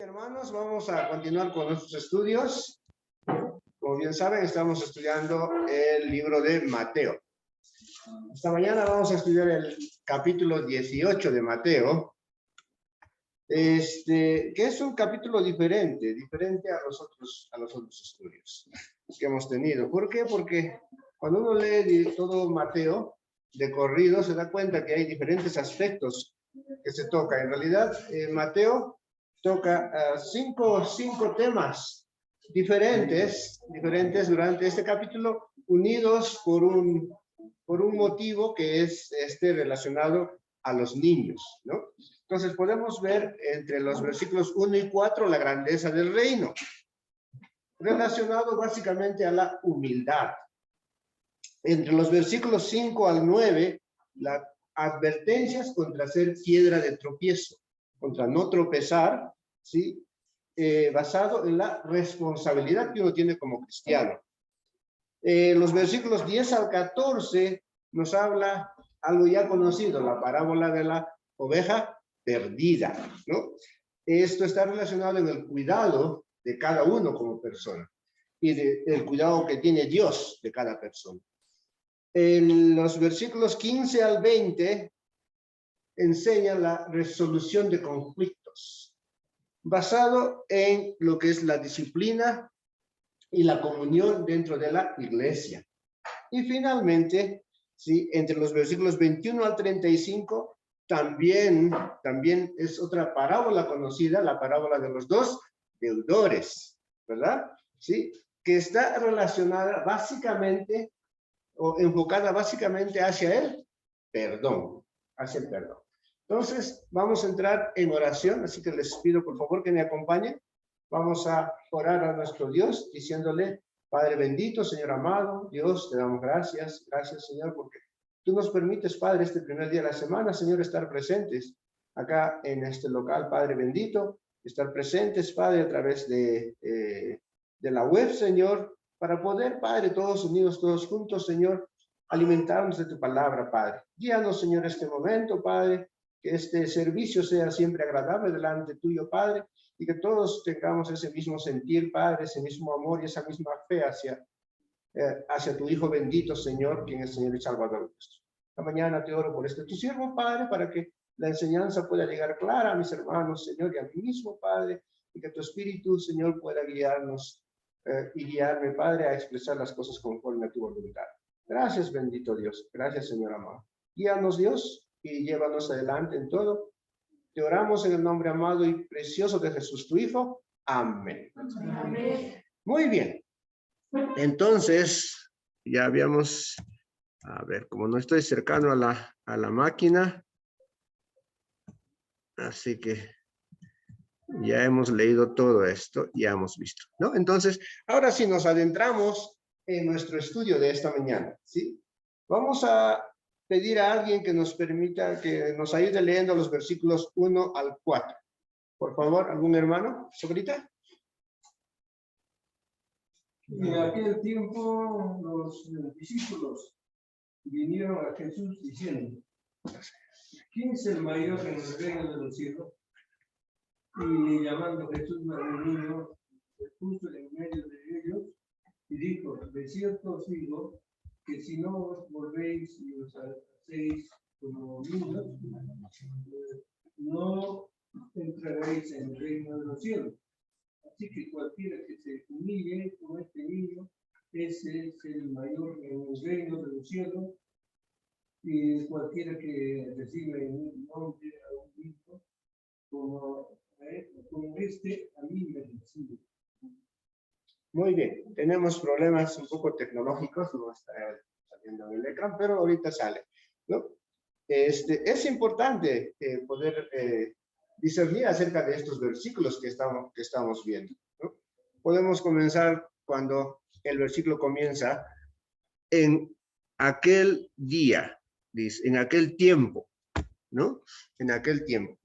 Hermanos, vamos a continuar con nuestros estudios. Como bien saben, estamos estudiando el libro de Mateo. Esta mañana vamos a estudiar el capítulo 18 de Mateo, que es un capítulo diferente a los otros estudios que hemos tenido. ¿Por qué? Porque cuando uno lee todo Mateo de corrido, se da cuenta que hay diferentes aspectos que se tocan. En realidad, Mateo toca cinco temas diferentes durante este capítulo, unidos por un motivo que es relacionado a los niños, ¿no? Entonces podemos ver entre los versículos 1 y 4 la grandeza del reino, relacionado básicamente a la humildad. Entre los versículos 5 al 9, las advertencias contra ser piedra de tropiezo, contra no tropezar, ¿sí? Basado en la responsabilidad que uno tiene como cristiano. Los versículos 10 al 14 nos habla algo ya conocido, la parábola de la oveja perdida, ¿no? Esto está relacionado en el cuidado de cada uno como persona y del cuidado que tiene Dios de cada persona. En los versículos 15 al 20 enseña la resolución de conflictos, basado en lo que es la disciplina y la comunión dentro de la iglesia. Y finalmente, ¿sí? Entre los versículos 21 al 35, también es otra parábola conocida, la parábola de los dos deudores, ¿verdad? ¿Sí? Que está relacionada básicamente, o enfocada básicamente hacia el perdón, hacia el perdón. Entonces, vamos a entrar en oración, así que les pido por favor que me acompañen. Vamos a orar a nuestro Dios, diciéndole: Padre bendito, Señor amado, Dios, te damos gracias. Gracias, Señor, porque tú nos permites, Padre, este primer día de la semana, Señor, estar presentes acá en este local, Padre bendito, estar presentes, Padre, a través de la web, Señor, para poder, Padre, todos unidos, todos juntos, Señor, alimentarnos de tu palabra, Padre. Guíanos, Señor, este momento, Padre, que este servicio sea siempre agradable delante tuyo, Padre, y que todos tengamos ese mismo sentir, Padre, ese mismo amor y esa misma fe hacia tu Hijo bendito, Señor, quien es Señor y Salvador nuestro. Esta mañana te oro por tu siervo, Padre, para que la enseñanza pueda llegar clara a mis hermanos, Señor, y a mí mismo, Padre, y que tu Espíritu, Señor, pueda guiarnos y guiarme, Padre, a expresar las cosas conforme a tu voluntad. Gracias, bendito Dios. Gracias, Señor amado. Guíanos, Dios, y llévanos adelante en todo. Te oramos en el nombre amado y precioso de Jesús, tu Hijo. Amén. Amén. Muy bien. Entonces, ya habíamos, a ver, como no estoy cercano a la máquina, así que ya hemos leído todo esto, ya hemos visto, ¿no? Entonces, ahora sí nos adentramos en nuestro estudio de esta mañana, ¿sí? Vamos a pedir a alguien que nos permita, que nos ayude leyendo los versículos 1 al 4. Por favor, ¿algún hermano? ¿Sobrita? En aquel tiempo los discípulos vinieron a Jesús diciendo: ¿quién es el mayor en el reino de los cielos? Y llamando Jesús a un niño, se puso en medio de ellos y dijo: de cierto os digo que si no os volvéis y os hacéis como niños, no entraréis en el reino de los cielos. Así que cualquiera que se humille como este niño, ese es el mayor en el reino de los cielos. Y cualquiera que recibe en un nombre a un hijo, como este, a mí me recibe. Muy bien, tenemos problemas un poco tecnológicos, no está saliendo en el ecrán, pero ahorita sale, ¿no? Es importante poder discernir acerca de estos versículos que estamos viendo, ¿no? Podemos comenzar cuando el versículo comienza: en aquel día, dice, en aquel tiempo, ¿no? En aquel tiempo.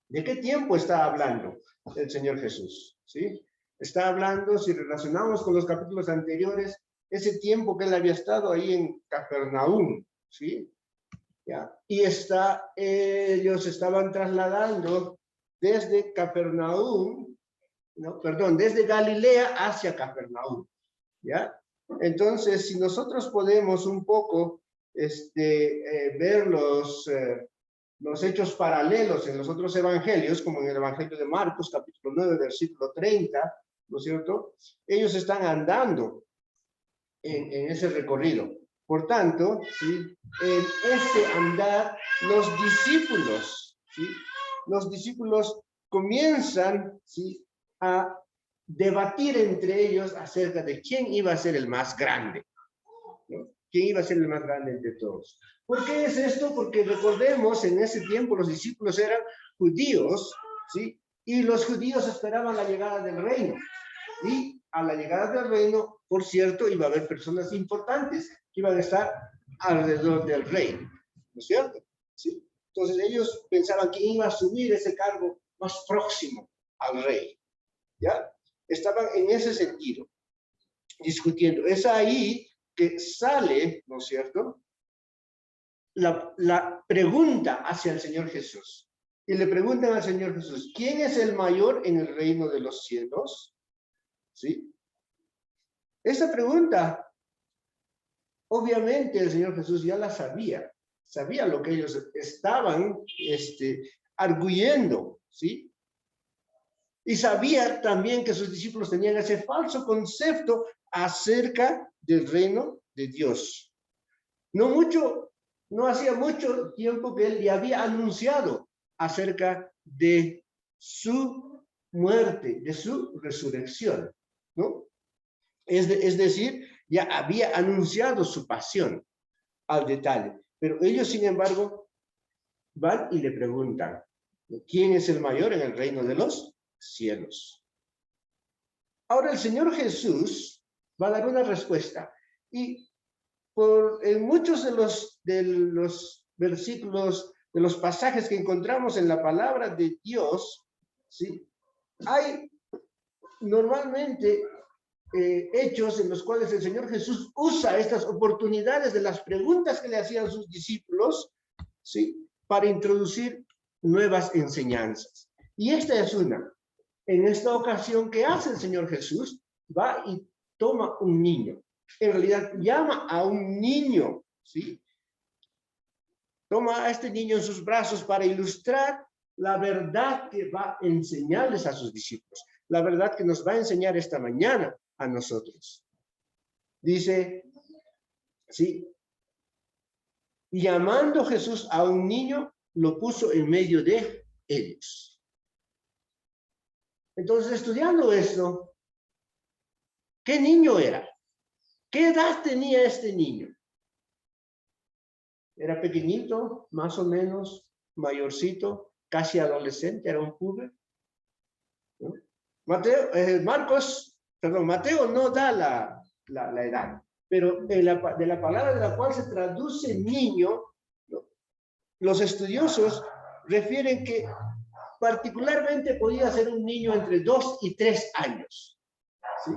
¿De qué tiempo está hablando el Señor Jesús? ¿Sí? Está hablando, si relacionamos con los capítulos anteriores, ese tiempo que él había estado ahí en Capernaum, ¿sí? ¿Ya? Y ellos estaban trasladando desde Capernaum, no, perdón, desde Galilea hacia Capernaum, ¿ya? Entonces, si nosotros podemos un poco ver los hechos paralelos en los otros evangelios, como en el Evangelio de Marcos, capítulo 9, versículo 30, ¿no es cierto? Ellos están andando en ese recorrido. Por tanto, ¿sí? En ese andar, los discípulos comienzan, ¿sí? A debatir entre ellos acerca de quién iba a ser el más grande, ¿no? ¿Quién iba a ser el más grande entre todos? ¿Por qué es esto? Porque recordemos, en ese tiempo los discípulos eran judíos, ¿sí? Y los judíos esperaban la llegada del reino. Y a la llegada del reino, por cierto, iba a haber personas importantes que iban a estar alrededor del rey, ¿no es cierto? ¿Sí? Entonces ellos pensaban que iba a asumir ese cargo más próximo al rey, ¿ya? Estaban en ese sentido, discutiendo. Es ahí que sale, ¿no es cierto?, la pregunta hacia el Señor Jesús. Y le preguntan al Señor Jesús, ¿quién es el mayor en el reino de los cielos? ¿Sí? Esa pregunta, obviamente el Señor Jesús ya la sabía. Sabía lo que ellos estaban arguyendo, ¿sí? Y sabía también que sus discípulos tenían ese falso concepto acerca del reino de Dios. No hacía mucho tiempo que él ya había anunciado acerca de su muerte, de su resurrección, ¿no? Es decir, ya había anunciado su pasión al detalle. Pero ellos, sin embargo, van y le preguntan, ¿quién es el mayor en el reino de los cielos? Ahora el Señor Jesús va a dar una respuesta. Y en muchos de los versículos, de los pasajes que encontramos en la palabra de Dios, ¿sí? Hay normalmente hechos en los cuales el Señor Jesús usa estas oportunidades de las preguntas que le hacían sus discípulos, ¿sí? Para introducir nuevas enseñanzas. Y esta es una. En esta ocasión, ¿qué hace el Señor Jesús? Va y toma un niño. En realidad, llama a un niño, ¿sí? Toma a este niño en sus brazos para ilustrar la verdad que va a enseñarles a sus discípulos. La verdad que nos va a enseñar esta mañana a nosotros. Dice, ¿sí? Llamando Jesús a un niño, lo puso en medio de ellos. Entonces, estudiando esto, ¿qué niño era? ¿Qué edad tenía este niño? Era pequeñito, más o menos, mayorcito, casi adolescente, era un puber, ¿no? Mateo no da la edad, pero de la palabra de la cual se traduce niño, ¿no? Los estudiosos refieren que particularmente podía ser un niño entre 2 y 3 años, ¿sí?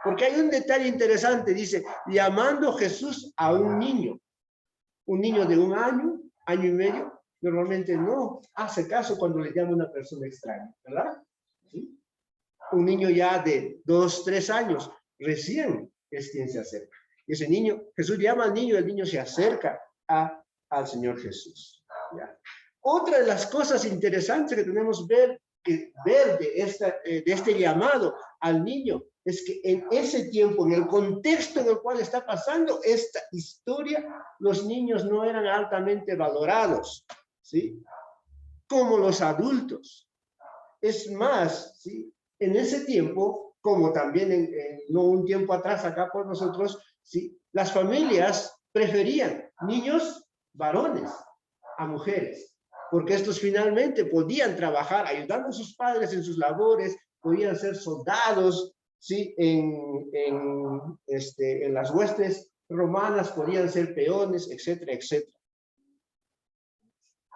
Porque hay un detalle interesante, dice, llamando Jesús a un niño de 1 año, año y medio, normalmente no hace caso cuando le llama a una persona extraña, ¿verdad? ¿Sí? Un niño ya de 2, 3 años, recién es quien se acerca. Y ese niño, Jesús llama al niño y el niño se acerca al Señor Jesús, ¿ya? Otra de las cosas interesantes que tenemos ver de este llamado al niño es que en ese tiempo, en el contexto en el cual está pasando esta historia, los niños no eran altamente valorados, ¿sí? Como los adultos. Es más, ¿sí? En ese tiempo, como también no un tiempo atrás acá por nosotros, ¿sí? Las familias preferían niños varones a mujeres, porque estos finalmente podían trabajar ayudando a sus padres en sus labores, podían ser soldados, ¿sí? En las huestes romanas podían ser peones, etcétera, etcétera.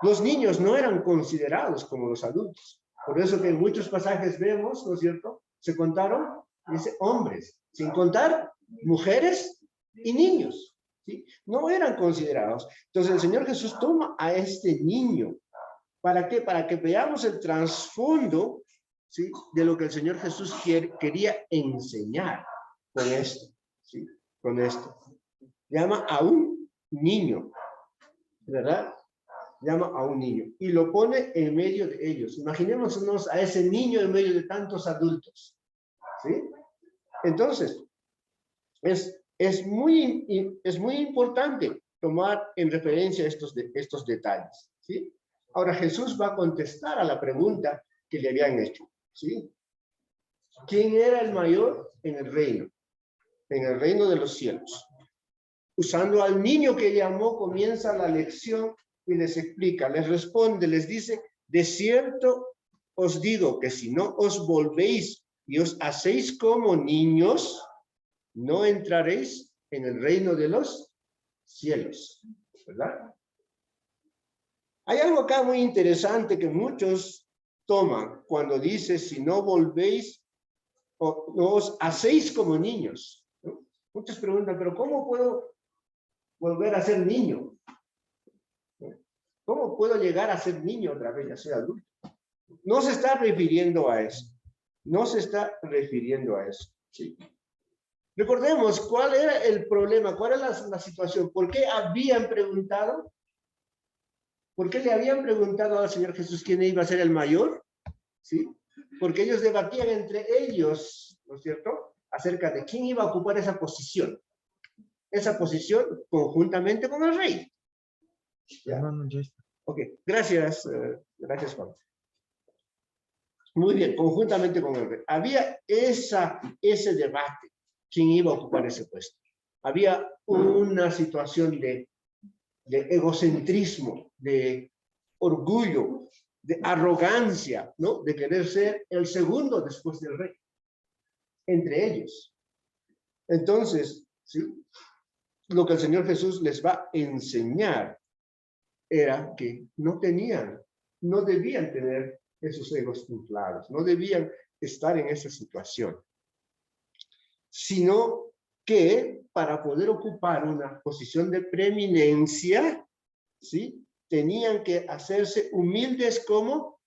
Los niños no eran considerados como los adultos. Por eso que en muchos pasajes vemos, ¿no es cierto? Se contaron, dice, hombres, sin contar mujeres y niños, ¿sí? No eran considerados. Entonces el Señor Jesús toma a este niño, ¿Para qué? Para que veamos el trasfondo, ¿sí?, de lo que el Señor Jesús quería enseñar con esto, ¿sí? Con esto. Llama a un niño, ¿verdad? Llama a un niño y lo pone en medio de ellos. Imaginémonos a ese niño en medio de tantos adultos, ¿sí? Entonces, es muy importante tomar en referencia estos detalles, ¿sí? Ahora Jesús va a contestar a la pregunta que le habían hecho, ¿sí? ¿Quién era el mayor en el reino? En el reino de los cielos. Usando al niño que llamó, comienza la lección y les explica, les responde, les dice, de cierto os digo que si no os volvéis y os hacéis como niños, no entraréis en el reino de los cielos, ¿verdad? Hay algo acá muy interesante que muchos toman cuando dice, si no volvéis o no os hacéis como niños, ¿no? Muchos preguntan, pero ¿cómo puedo volver a ser niño? ¿Cómo puedo llegar a ser niño otra vez, a ser adulto? No se está refiriendo a eso. No se está refiriendo a eso. ¿Sí? Recordemos cuál era el problema, cuál era la situación. ¿Por qué habían preguntado? ¿Por qué le habían preguntado al Señor Jesús quién iba a ser el mayor? ¿Sí? Porque ellos debatían entre ellos, ¿no es cierto?, acerca de quién iba a ocupar esa posición. Esa posición conjuntamente con el rey. ¿Ya? Ok, gracias, gracias Juan. Muy bien, conjuntamente con el rey. Había ese debate, quién iba a ocupar ese puesto. Había una situación de egocentrismo, de orgullo, de arrogancia, ¿no? De querer ser el segundo después del rey, entre ellos. Entonces, ¿sí?, lo que el Señor Jesús les va a enseñar era que no debían tener esos egos inflados, no debían estar en esa situación, sino que para poder ocupar una posición de preeminencia, ¿sí?, tenían que hacerse humildes como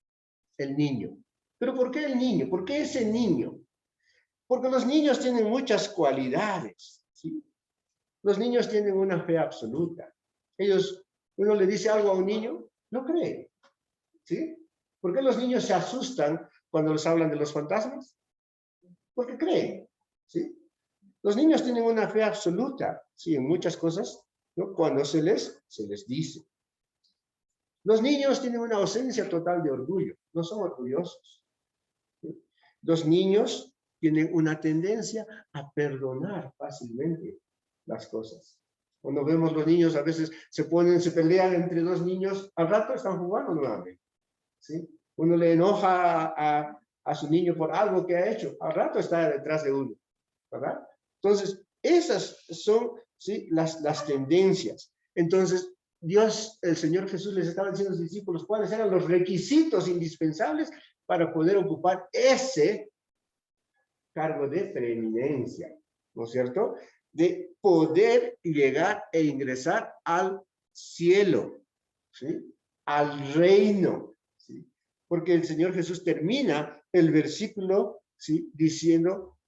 el niño. ¿Pero por qué el niño? ¿Por qué ese niño? Porque los niños tienen muchas cualidades, ¿sí? Los niños tienen una fe absoluta. Uno le dice algo a un niño, no cree, ¿sí? ¿Por qué los niños se asustan cuando les hablan de los fantasmas? Porque creen, ¿sí? Los niños tienen una fe absoluta, ¿sí?, en muchas cosas, ¿no?, cuando se les dice. Los niños tienen una ausencia total de orgullo, no son orgullosos. ¿Sí? Los niños tienen una tendencia a perdonar fácilmente las cosas. Cuando vemos los niños, a veces se pelean entre dos niños, al rato están jugando nuevamente, ¿sí? Uno le enoja a su niño por algo que ha hecho, al rato está detrás de uno, ¿verdad? Entonces, esas son, ¿sí?, las tendencias. Entonces, Dios, el Señor Jesús les estaba diciendo a sus discípulos cuáles eran los requisitos indispensables para poder ocupar ese cargo de preeminencia, ¿no es cierto?, de poder llegar e ingresar al cielo, ¿sí?, al reino, ¿sí? Porque el Señor Jesús termina el versículo, ¿sí?, diciendo,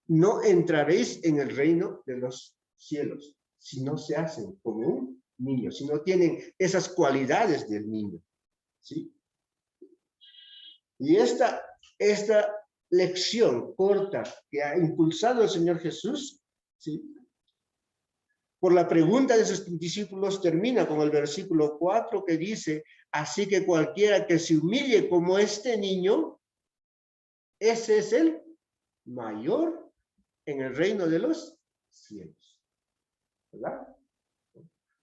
no entraréis en el reino de los cielos si no se hacen como un niño, si no tienen esas cualidades del niño, ¿sí? Y esta lección corta que ha impulsado el Señor Jesús, ¿sí?, por la pregunta de sus discípulos, termina con el versículo 4 que dice, así que cualquiera que se humille como este niño, ese es el mayor en el reino de los cielos, ¿verdad?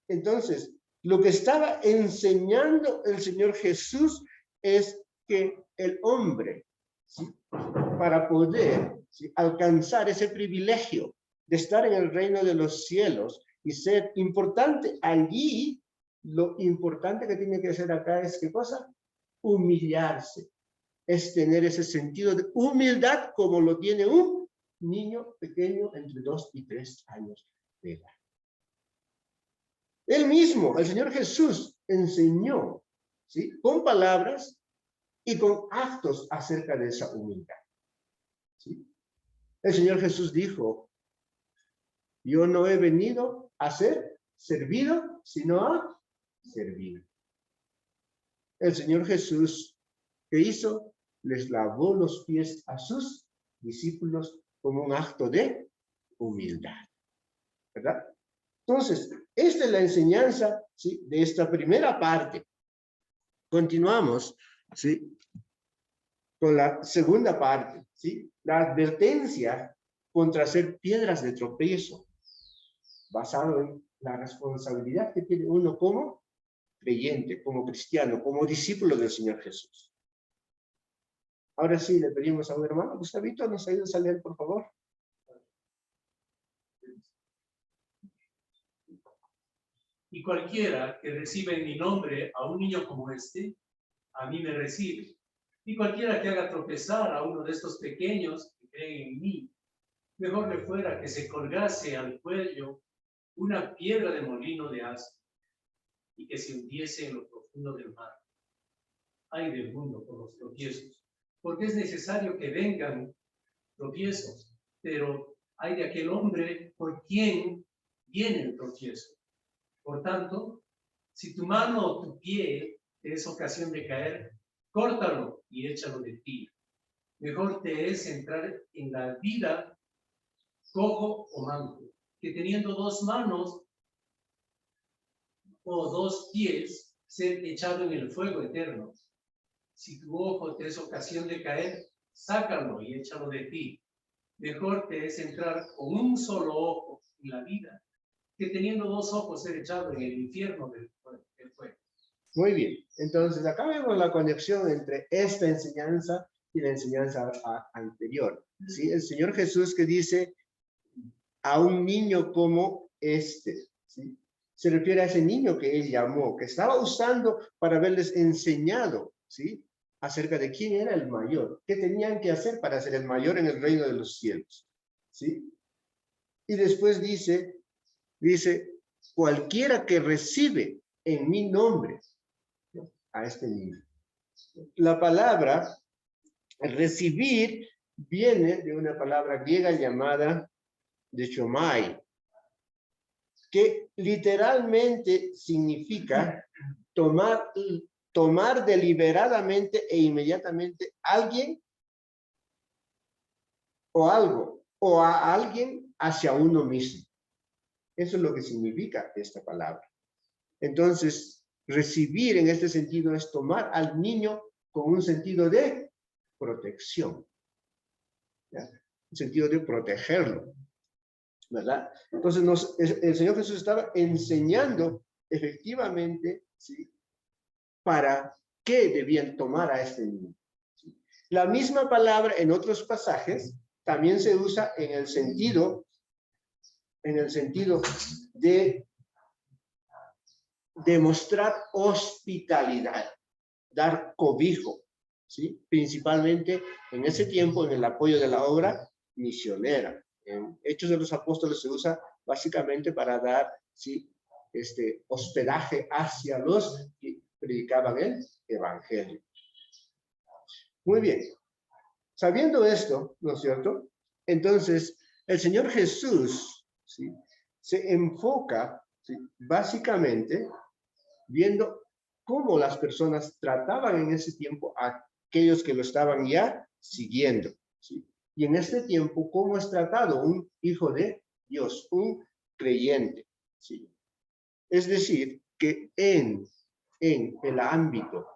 Entonces, lo que estaba enseñando el Señor Jesús es que el hombre, ¿sí?, para poder, ¿sí?, alcanzar ese privilegio de estar en el reino de los cielos y ser importante allí, lo importante que tiene que ser acá es, ¿qué cosa? Humillarse. Es tener ese sentido de humildad como lo tiene un niño pequeño entre 2 y 3 años de edad. Él mismo, el Señor Jesús, enseñó, ¿sí? Con palabras y con actos acerca de esa humildad, ¿sí? El Señor Jesús dijo, yo no he venido a ser servido, sino a servir. El Señor Jesús, ¿qué hizo? Les lavó los pies a sus discípulos como un acto de humildad, ¿verdad? Entonces, esta es la enseñanza, ¿sí?, de esta primera parte. Continuamos, ¿sí?, con la segunda parte, ¿sí? La advertencia contra ser piedras de tropiezo, basado en la responsabilidad que tiene uno como creyente, como cristiano, como discípulo del Señor Jesús. Ahora sí, le pedimos a un hermano, Gustavito, nos ayuda a leer, por favor. Y cualquiera que reciba en mi nombre a un niño como este, a mí me recibe. Y cualquiera que haga tropezar a uno de estos pequeños que creen en mí, mejor le fuera que se colgase al cuello una piedra de molino de asno y que se hundiese en lo profundo del mar. Ay del mundo por los tropiezos, porque es necesario que vengan tropiezos, pero hay de aquel hombre por quien viene el tropiezo. Por tanto, si tu mano o tu pie te es ocasión de caer, córtalo y échalo de ti. Mejor te es entrar en la vida cojo o manco, que teniendo dos manos o dos pies, ser echado en el fuego eterno. Si tu ojo te es ocasión de caer, sácalo y échalo de ti. Mejor te es entrar con un solo ojo en la vida, que teniendo dos ojos ser echado en el infierno del fuego. Muy bien, entonces acá vemos la conexión entre esta enseñanza y la enseñanza anterior, ¿sí? El Señor Jesús que dice a un niño como este, ¿sí? Se refiere a ese niño que él llamó, que estaba usando para haberles enseñado, ¿sí?, acerca de quién era el mayor, qué tenían que hacer para ser el mayor en el reino de los cielos, ¿sí? Y después dice, cualquiera que recibe en mi nombre, ¿no?, a este niño. La palabra recibir viene de una palabra griega llamada dechomai, que literalmente significa tomar deliberadamente e inmediatamente alguien o algo, o a alguien hacia uno mismo. Eso es lo que significa esta palabra. Entonces, recibir en este sentido es tomar al niño con un sentido de protección, ¿ya?, un sentido de protegerlo, ¿verdad? Entonces el Señor Jesús estaba enseñando efectivamente, ¿sí?, para qué debían tomar a este niño, ¿sí? La misma palabra en otros pasajes también se usa en el sentido de demostrar hospitalidad, dar cobijo, ¿sí? Principalmente en ese tiempo en el apoyo de la obra misionera. En Hechos de los Apóstoles se usa básicamente para dar, ¿sí?, hospedaje hacia los que predicaban el evangelio. Muy bien. Sabiendo esto, ¿no es cierto? Entonces, el Señor Jesús, ¿sí?, se enfoca, ¿sí?, básicamente viendo cómo las personas trataban en ese tiempo a aquellos que lo estaban ya siguiendo, ¿sí? Y en este tiempo, cómo es tratado un hijo de Dios, un creyente, ¿sí? Es decir, que en el ámbito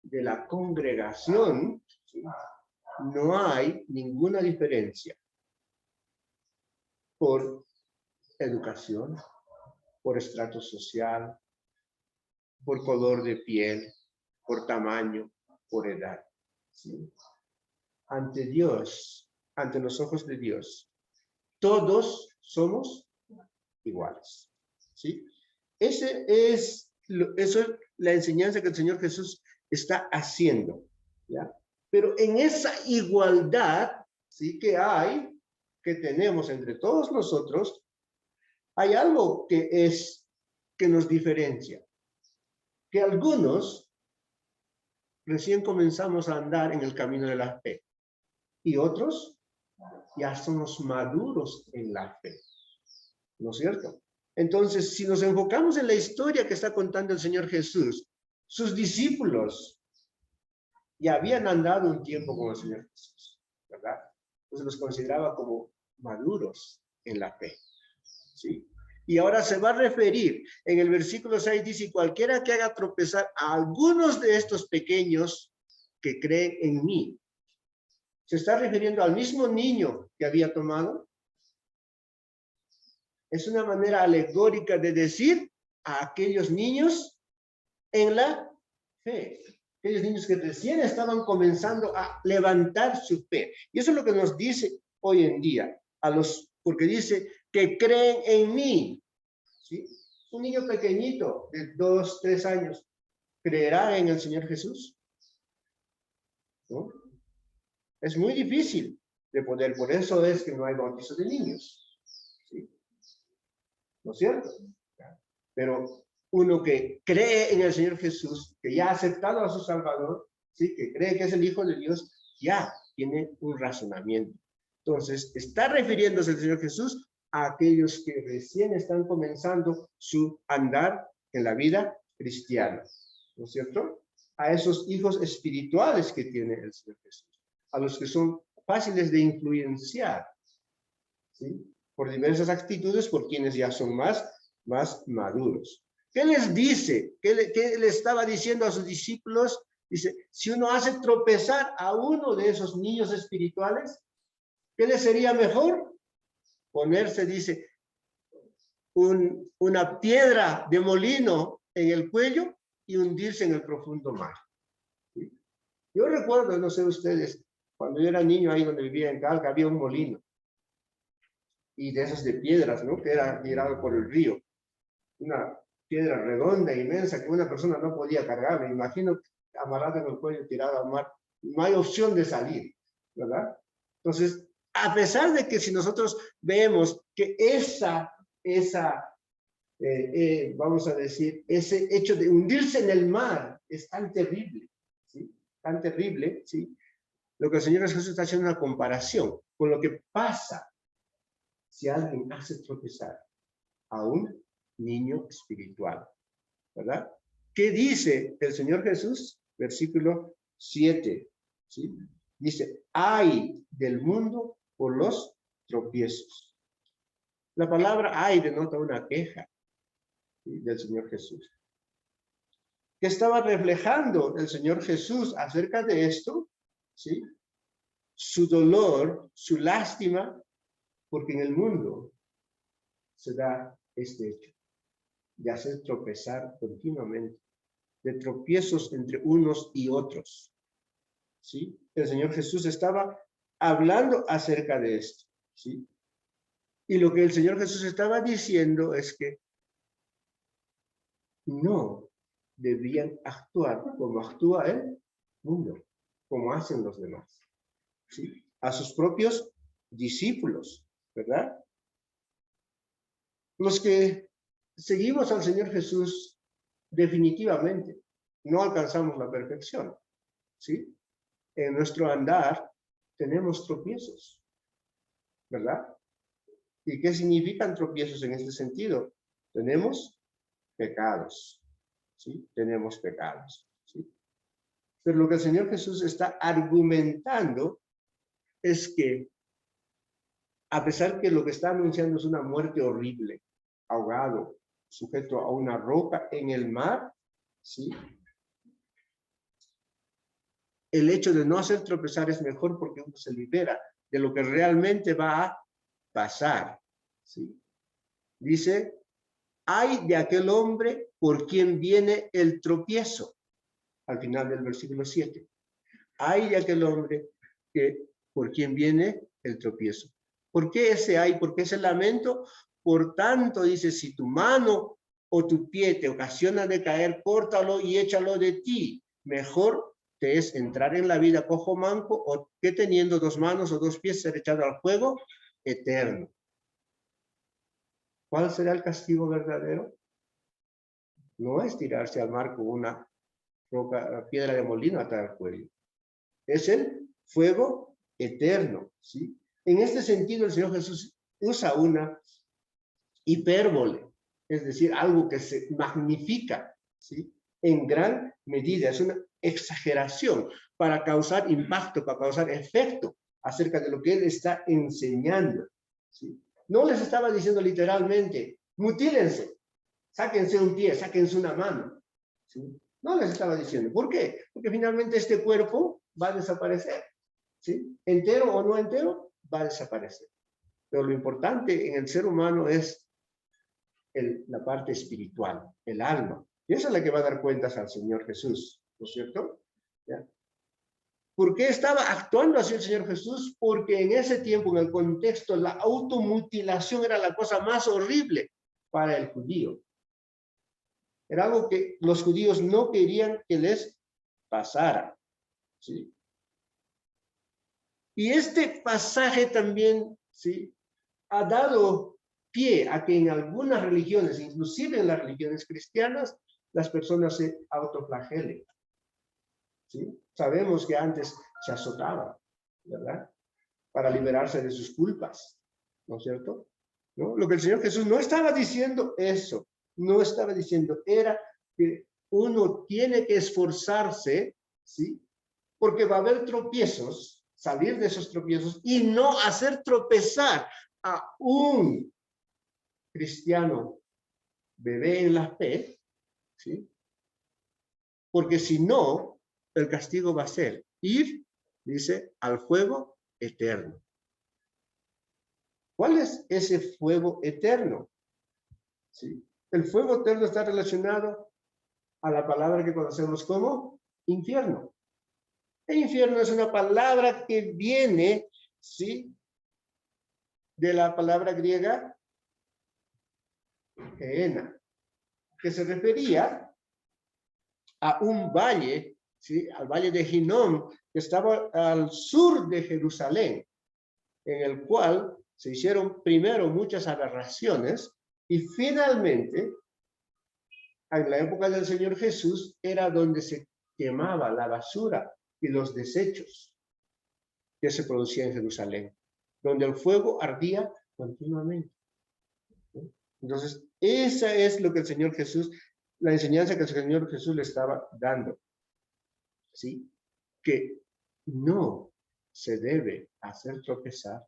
de la congregación, ¿sí?, no hay ninguna diferencia por educación, por estrato social, por color de piel, por tamaño, por edad, ¿sí? Ante Dios, ante los ojos de Dios, todos somos iguales, ¿sí? Eso es la enseñanza que el Señor Jesús está haciendo, ¿ya? Pero en esa igualdad, ¿sí?, que tenemos entre todos nosotros, hay algo que nos diferencia. Que algunos recién comenzamos a andar en el camino de la fe. Y otros ya somos maduros en la fe. ¿No es cierto? Entonces, si nos enfocamos en la historia que está contando el Señor Jesús, sus discípulos ya habían andado un tiempo con el Señor Jesús, ¿verdad? Entonces los consideraba como maduros en la fe, ¿sí? Y ahora se va a referir, en el versículo 6 dice, cualquiera que haga tropezar a algunos de estos pequeños que creen en mí. ¿Se está refiriendo al mismo niño que había tomado? Es una manera alegórica de decir a aquellos niños en la fe. Aquellos niños que recién estaban comenzando a levantar su fe. Y eso es lo que nos dice hoy en día, porque dice que creen en mí. ¿Sí? Un niño pequeñito de 2, 3 años, ¿creerá en el Señor Jesús? ¿No? Es muy difícil de poder, por eso es que no hay bautizo de niños. ¿Sí? ¿No es cierto? Pero uno que cree en el Señor Jesús, que ya ha aceptado a su Salvador, ¿sí? Que cree que es el Hijo de Dios, ya tiene un razonamiento. Entonces, está refiriéndose el Señor Jesús a aquellos que recién están comenzando su andar en la vida cristiana, ¿no es cierto? A esos hijos espirituales que tiene el Señor Jesús, a los que son fáciles de influenciar, ¿sí? Por diversas actitudes, por quienes ya son más maduros. ¿Qué les dice? ¿Qué le estaba diciendo a sus discípulos? Dice, si uno hace tropezar a uno de esos niños espirituales, ¿qué le sería mejor? Ponerse, dice, una piedra de molino en el cuello y hundirse en el profundo mar. ¿Sí? Yo recuerdo, no sé ustedes, cuando yo era niño ahí donde vivía en Calca, había un molino. Y de esas de piedras, ¿no? Que era tirado por el río. Una piedra redonda, inmensa, que una persona no podía cargar. Me imagino amarrado en el cuello, tirado al mar. No hay opción de salir, ¿verdad? Entonces, a pesar de que si nosotros vemos que vamos a decir, ese hecho de hundirse en el mar es tan terrible, ¿sí? Tan terrible, ¿sí? Lo que el Señor Jesús está haciendo una comparación con lo que pasa si alguien hace tropezar a un niño espiritual, ¿verdad? ¿Qué dice el Señor Jesús? Versículo 7, ¿sí? Dice, ay del mundo por los tropiezos. La palabra ay denota una queja, ¿sí? Del Señor Jesús. ¿Qué estaba reflejando el Señor Jesús acerca de esto? ¿Sí? Su dolor, su lástima, porque en el mundo se da este hecho de hacer tropezar continuamente, de tropiezos entre unos y otros. ¿Sí? El Señor Jesús estaba hablando acerca de esto. ¿Sí? Y lo que el Señor Jesús estaba diciendo es que no debían actuar como actúa el mundo, como hacen los demás. ¿Sí? A sus propios discípulos, ¿verdad? Los que seguimos al Señor Jesús, definitivamente no alcanzamos la perfección, ¿sí? En nuestro andar tenemos tropiezos, ¿verdad? ¿Y qué significan tropiezos en este sentido? Tenemos pecados, ¿sí? Tenemos pecados, ¿sí? Pero lo que el Señor Jesús está argumentando es que, a pesar que lo que está anunciando es una muerte horrible, ahogado, sujeto a una roca en el mar, ¿sí? El hecho de no hacer tropezar es mejor porque uno se libera de lo que realmente va a pasar, ¿sí? Dice, ay de aquel hombre por quien viene el tropiezo, al final del versículo 7. Ay de aquel hombre por quien viene el tropiezo. ¿Por qué ese ay? ¿Por qué ese lamento? Por tanto, dice, si tu mano o tu pie te ocasiona de caer, córtalo y échalo de ti. Mejor te es entrar en la vida cojo manco o que teniendo 2 manos o 2 pies ser echado al fuego eterno. ¿Cuál será el castigo verdadero? No es tirarse al mar con una piedra de molino atada al cuello. Es el fuego eterno, ¿sí? En este sentido, el Señor Jesús usa una hipérbole, es decir, algo que se magnifica, ¿sí? En gran medida, es una exageración para causar impacto, para causar efecto acerca de lo que él está enseñando, ¿sí? No les estaba diciendo literalmente, mutílense, sáquense un pie, sáquense una mano, ¿sí? No les estaba diciendo. ¿Por qué? Porque finalmente este cuerpo va a desaparecer, ¿sí? Entero o no entero, va a desaparecer. Pero lo importante en el ser humano es la parte espiritual, el alma. Y esa es la que va a dar cuentas al Señor Jesús, ¿no es cierto? ¿Ya? ¿Por qué estaba actuando así el Señor Jesús? Porque en ese tiempo, en el contexto, la automutilación era la cosa más horrible para el judío. Era algo que los judíos no querían que les pasara, ¿sí? Y este pasaje también, ¿sí?, ha dado pie a que en algunas religiones, inclusive en las religiones cristianas, las personas se autoflagelen, ¿sí? Sabemos que antes se azotaban, ¿verdad? Para liberarse de sus culpas, ¿no es cierto? ¿No? Lo que el Señor Jesús no estaba diciendo eso, no estaba diciendo, era que uno tiene que esforzarse, ¿sí? Porque va a haber tropiezos, salir de esos tropiezos y no hacer tropezar a un cristiano bebé en la fe, ¿sí? Porque si no, el castigo va a ser ir, dice, al fuego eterno. ¿Cuál es ese fuego eterno? ¿Sí? El fuego eterno está relacionado a la palabra que conocemos como infierno. El infierno es una palabra que viene, ¿sí?, de la palabra griega Gehenna, que se refería a un valle, ¿sí?, al valle de Hinnom, que estaba al sur de Jerusalén, en el cual se hicieron primero muchas aberraciones y finalmente, en la época del Señor Jesús, era donde se quemaba la basura y los desechos que se producían en Jerusalén, donde el fuego ardía continuamente. Entonces, esa es lo que el Señor Jesús, la enseñanza que el Señor Jesús le estaba dando, ¿sí? Que no se debe hacer tropezar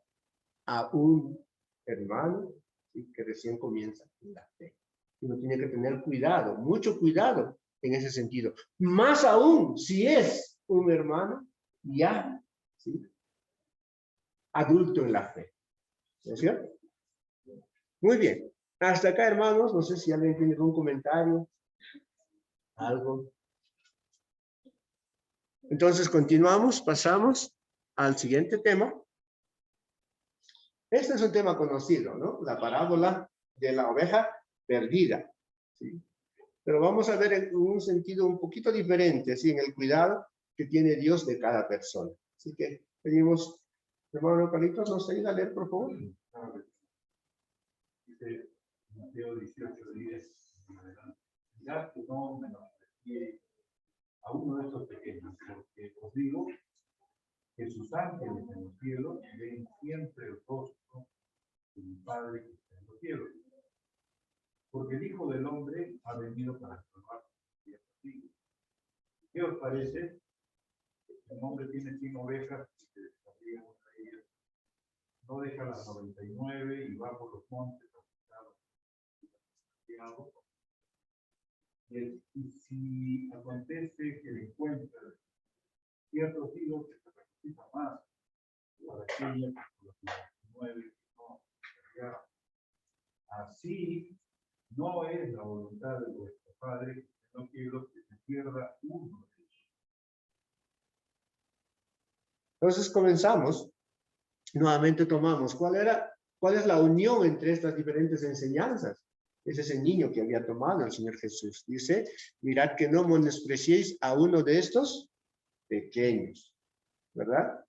a un hermano, ¿sí?, que recién comienza en la fe. Uno tiene que tener cuidado, mucho cuidado en ese sentido. Más aún si es un hermano ya, ¿sí?, adulto en la fe. ¿No es cierto? Muy bien. Hasta acá, hermanos. No sé si alguien tiene algún comentario. Algo. Entonces, continuamos, pasamos al siguiente tema. Este es un tema conocido, ¿no? La parábola de la oveja perdida, ¿sí? Pero vamos a ver en un sentido un poquito diferente, ¿sí?, en el cuidado que tiene Dios de cada persona. Así que pedimos, hermano Carlitos, ¿nos ayuda a leer, por favor? Dice Mateo 18:10 en adelante. Mirad que no menospreciéis a uno de estos pequeños, porque os digo que sus ángeles en los cielos ven siempre el rostro de mi Padre que está en los cielos. Porque el Hijo del Hombre ha venido para salvar a los perdidos. ¿Qué os parece? Un hombre tiene 100 ovejas y se descarría una de ellas. No deja las 99 y va por los montes a buscar. Y si acontece que le encuentra cierto hilo que se necesita más para aquella que los 99 no llegaron. Así no es la voluntad de vuestro Padre, que no quiero que se pierda uno de ellos. Entonces comenzamos, nuevamente tomamos, ¿cuál es la unión entre estas diferentes enseñanzas? Es ese niño que había tomado el Señor Jesús. Dice, mirad que no menospreciéis a uno de estos pequeños, ¿verdad?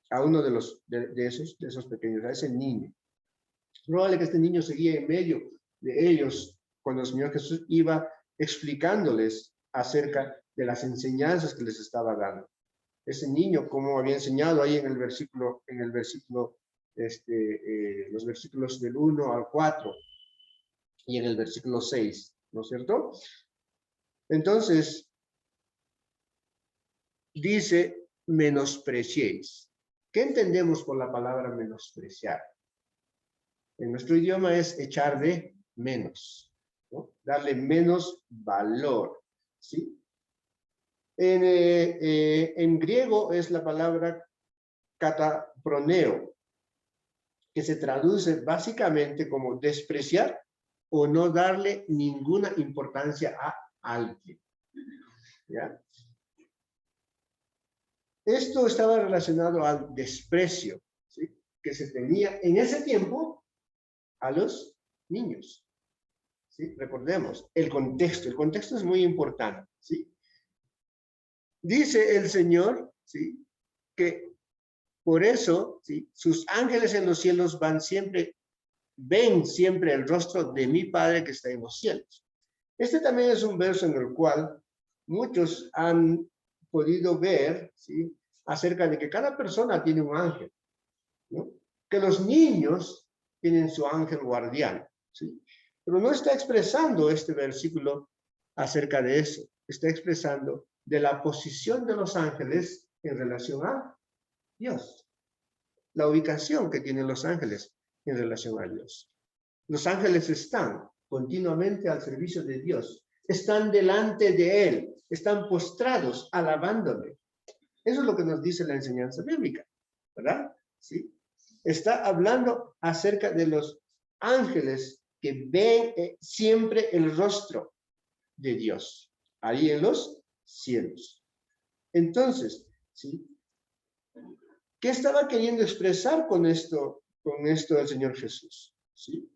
A uno de esos pequeños, a ese niño. Probable que este niño seguía en medio de ellos cuando el Señor Jesús iba explicándoles acerca de las enseñanzas que les estaba dando. Ese niño, como había enseñado ahí en el versículo, los versículos del 1 al 4 y en el versículo 6, ¿no es cierto? Entonces, dice, menospreciéis. ¿Qué entendemos por la palabra menospreciar? En nuestro idioma es echar de menos, ¿no? Darle menos valor, ¿sí? En griego es la palabra cataproneo, que se traduce básicamente como despreciar o no darle ninguna importancia a alguien, ¿ya? Esto estaba relacionado al desprecio, ¿sí?, que se tenía en ese tiempo a los niños, ¿sí? Recordemos, el contexto es muy importante, ¿sí? Dice el Señor, ¿sí?, que por eso, ¿sí?, sus ángeles en los cielos ven siempre el rostro de mi Padre que está en los cielos. Este también es un verso en el cual muchos han podido ver, ¿sí?, acerca de que cada persona tiene un ángel, ¿no? Que los niños tienen su ángel guardián, ¿sí? Pero no está expresando este versículo acerca de eso. Está expresando de la posición de los ángeles en relación a Dios. La ubicación que tienen los ángeles en relación a Dios. Los ángeles están continuamente al servicio de Dios. Están delante de Él. Están postrados, alabándole. Eso es lo que nos dice la enseñanza bíblica, ¿verdad? ¿Sí? Está hablando acerca de los ángeles que ven siempre el rostro de Dios, ahí en los cielos. Entonces, ¿sí?, ¿qué estaba queriendo expresar con esto el Señor Jesús? ¿Sí?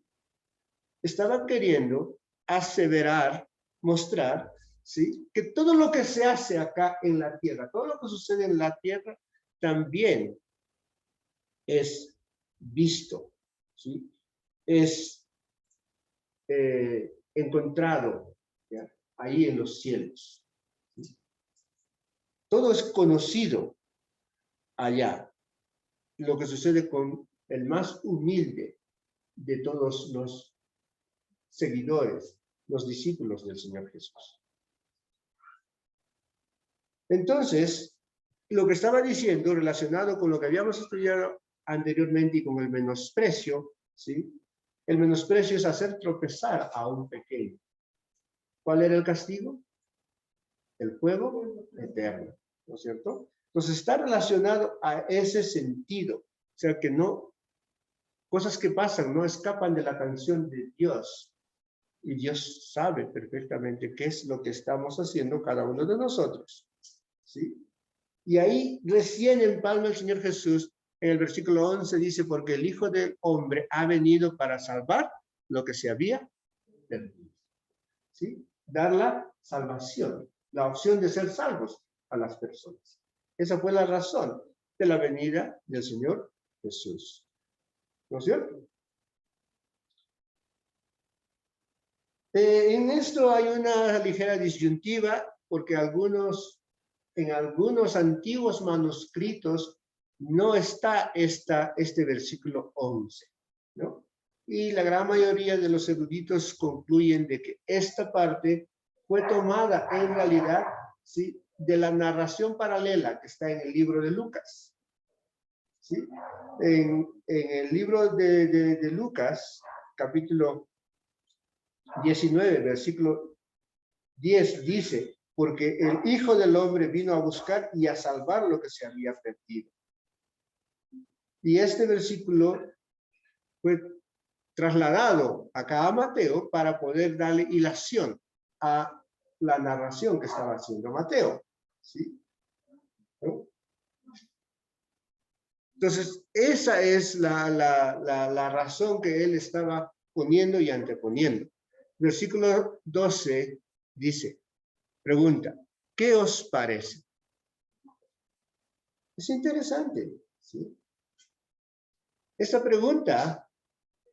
Estaba queriendo aseverar, mostrar, ¿sí?, que todo lo que se hace acá en la tierra, todo lo que sucede en la tierra, también es visto, ¿sí? Es encontrado, ¿ya?, ahí en los cielos, ¿sí? Todo es conocido allá. Lo que sucede con el más humilde de todos los seguidores, los discípulos del Señor Jesús. Entonces, lo que estaba diciendo relacionado con lo que habíamos estudiado anteriormente y con el menosprecio, ¿sí? El menosprecio es hacer tropezar a un pequeño. ¿Cuál era el castigo? El fuego eterno, ¿no es cierto? Entonces está relacionado a ese sentido. O sea que no, cosas que pasan no escapan de la atención de Dios. Y Dios sabe perfectamente qué es lo que estamos haciendo cada uno de nosotros, ¿sí? Y ahí recién empalma el Señor Jesús en el versículo 11, dice, porque el Hijo del Hombre ha venido para salvar lo que se había perdido, ¿sí? Dar la salvación, la opción de ser salvos a las personas. Esa fue la razón de la venida del Señor Jesús, ¿no es cierto? En esto hay una ligera disyuntiva porque en algunos antiguos manuscritos no está este versículo 11, ¿no? Y la gran mayoría de los eruditos concluyen de que esta parte fue tomada en realidad, ¿sí?, de la narración paralela que está en el libro de Lucas, ¿sí? En el libro de Lucas, capítulo 19, versículo 10, dice, porque el Hijo del Hombre vino a buscar y a salvar lo que se había perdido. Y este versículo fue trasladado acá a Mateo para poder darle hilación a la narración que estaba haciendo Mateo, ¿sí? ¿No? Entonces, esa es la razón que él estaba poniendo y anteponiendo. Versículo 12 dice, pregunta, ¿qué os parece? Es interesante, ¿sí? Esta pregunta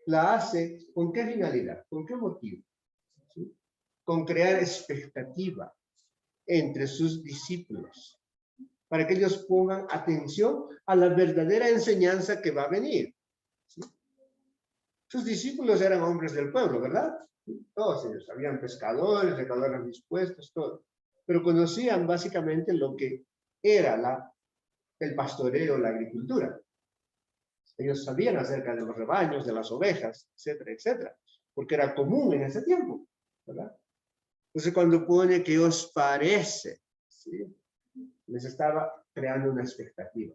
la hace, ¿con qué finalidad? ¿Con qué motivo? ¿Sí? Con crear expectativa entre sus discípulos, para que ellos pongan atención a la verdadera enseñanza que va a venir. ¿Sí? Sus discípulos eran hombres del pueblo, ¿verdad? Todos ellos, habían pescadores, recaudadores dispuestos, todo. Pero conocían básicamente lo que era el pastoreo, la agricultura. Ellos sabían acerca de los rebaños, de las ovejas, etcétera, etcétera, porque era común en ese tiempo, ¿verdad? Entonces, cuando pone que os parece, ¿sí? Les estaba creando una expectativa.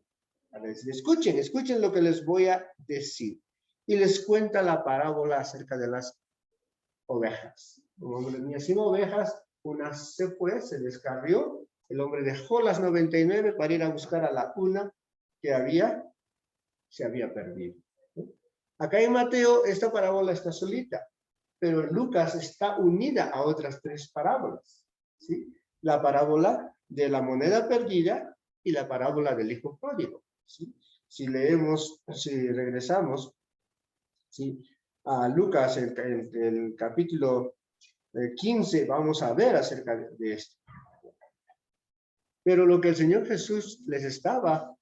A decir, escuchen lo que les voy a decir. Y les cuenta la parábola acerca de las ovejas. Un hombre tenía 100 ovejas, una se fue, se descarrió, el hombre dejó las 99 para ir a buscar a la una que se había perdido. Acá en Mateo esta parábola está solita, pero en Lucas está unida a otras 3 parábolas, ¿sí? La parábola de la moneda perdida y la parábola del hijo pródigo, ¿sí? Si regresamos, ¿sí?, a Lucas, el capítulo 15, vamos a ver acerca de esto. Pero lo que el Señor Jesús les estaba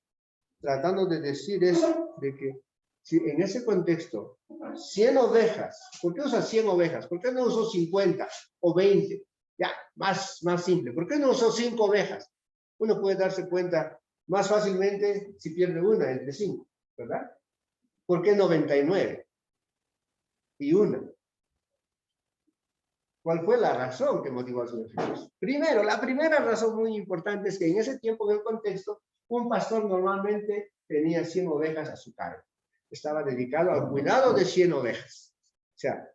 tratando de decir es de que si en ese contexto, 100 ovejas, ¿por qué usa 100 ovejas? ¿Por qué no usó 50 o 20? Ya, más simple. ¿Por qué no usó 5 ovejas? Uno puede darse cuenta más fácilmente si pierde una entre 5, ¿verdad? ¿Por qué 99? Y una. ¿Cuál fue la razón que motivó al Señor Jesús? Primero, la primera razón muy importante es que en ese tiempo, en el contexto, un pastor normalmente tenía 100 ovejas a su cargo. Estaba dedicado al cuidado de 100 ovejas. O sea,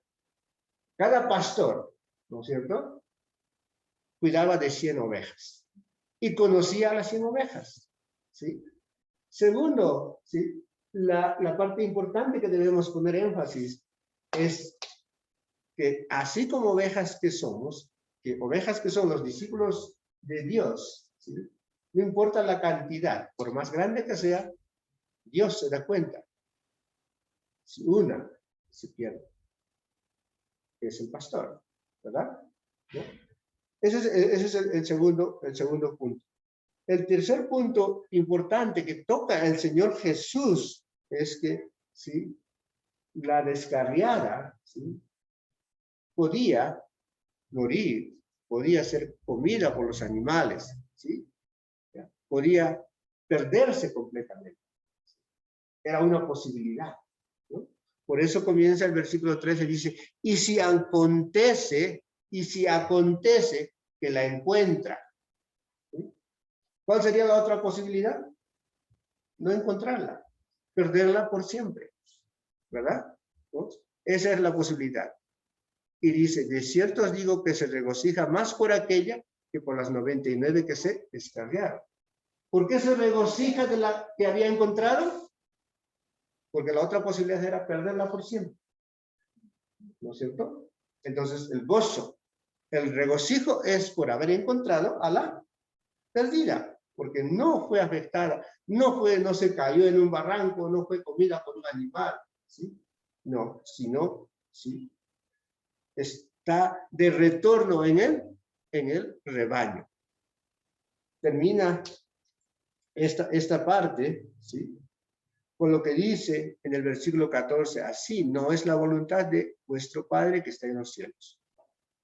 cada pastor, ¿no es cierto?, cuidaba de 100 ovejas. Y conocía a las 100 ovejas. ¿Sí? Segundo, ¿sí?, la parte importante que debemos poner énfasis es que así como ovejas que somos, que ovejas que son los discípulos de Dios, ¿sí?, no importa la cantidad, por más grande que sea, Dios se da cuenta. Si una se pierde, es el pastor, ¿verdad? ¿No? Ese es el segundo punto. El tercer punto importante que toca el Señor Jesús es que, ¿sí?, la descarriada, ¿sí?, podía morir, podía ser comida por los animales, ¿sí?, podía perderse completamente. Era una posibilidad, ¿no? Por eso comienza el versículo 13, dice, y si acontece que la encuentra. ¿Sí? ¿Cuál sería la otra posibilidad? No encontrarla, perderla por siempre, ¿verdad? ¿No? Esa es la posibilidad. Y dice, de cierto os digo que se regocija más por aquella que por las 99 que se descarriaron. ¿Por qué se regocija de la que había encontrado? Porque la otra posibilidad era perderla por siempre. ¿No es cierto? Entonces, el gozo, el regocijo es por haber encontrado a la perdida, porque no fue afectada, no se cayó en un barranco, no fue comida por un animal, ¿sí? No, sino, ¿sí?, está de retorno en el rebaño. Termina esta parte, ¿sí?, con lo que dice en el versículo 14, así no es la voluntad de vuestro Padre que está en los cielos.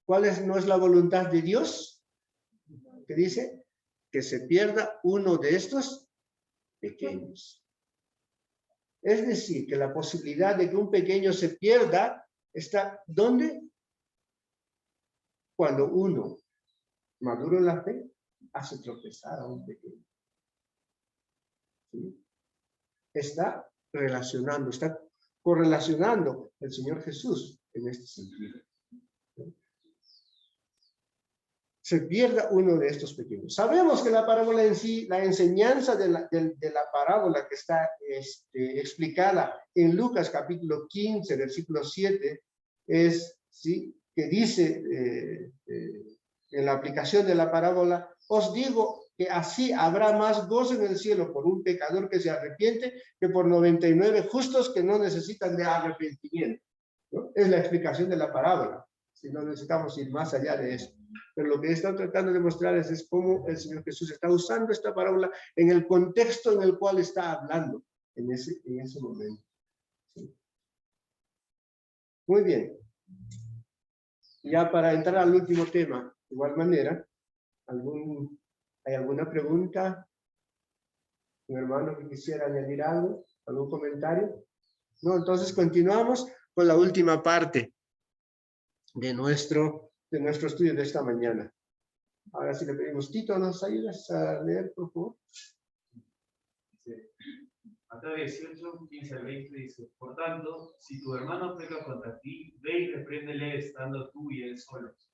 ¿Cuál no es la voluntad de Dios? ¿Qué dice? Que se pierda uno de estos pequeños. Es decir, que la posibilidad de que un pequeño se pierda está, ¿dónde? Cuando uno, maduro en la fe, hace tropezar a un pequeño. ¿Sí? Está correlacionando el Señor Jesús en este sentido. Se pierda uno de estos pequeños. Sabemos que la parábola en sí, la enseñanza de la parábola que está explicada en Lucas capítulo 15, versículo 7, es, ¿sí?, que dice en la aplicación de la parábola, os digo que así habrá más gozo en el cielo por un pecador que se arrepiente que por 99 justos que no necesitan de arrepentimiento, ¿no? Es la explicación de la parábola. Si no necesitamos ir más allá de eso. Pero lo que está tratando de mostrarles es cómo el Señor Jesús está usando esta parábola en el contexto en el cual está hablando en ese momento. ¿Sí? Muy bien. Ya para entrar al último tema, de igual manera, ¿hay alguna pregunta? ¿Un hermano que quisiera añadir algo? ¿Algún comentario? No, entonces continuamos con la última parte de nuestro estudio de esta mañana. Ahora sí le pedimos, Tito, ¿nos ayudas a leer, por favor? Dice, Mateo 18, 15 al 20 dice, por tanto, si tu hermano peca contra ti, ve y repréndele estando tú y él solos.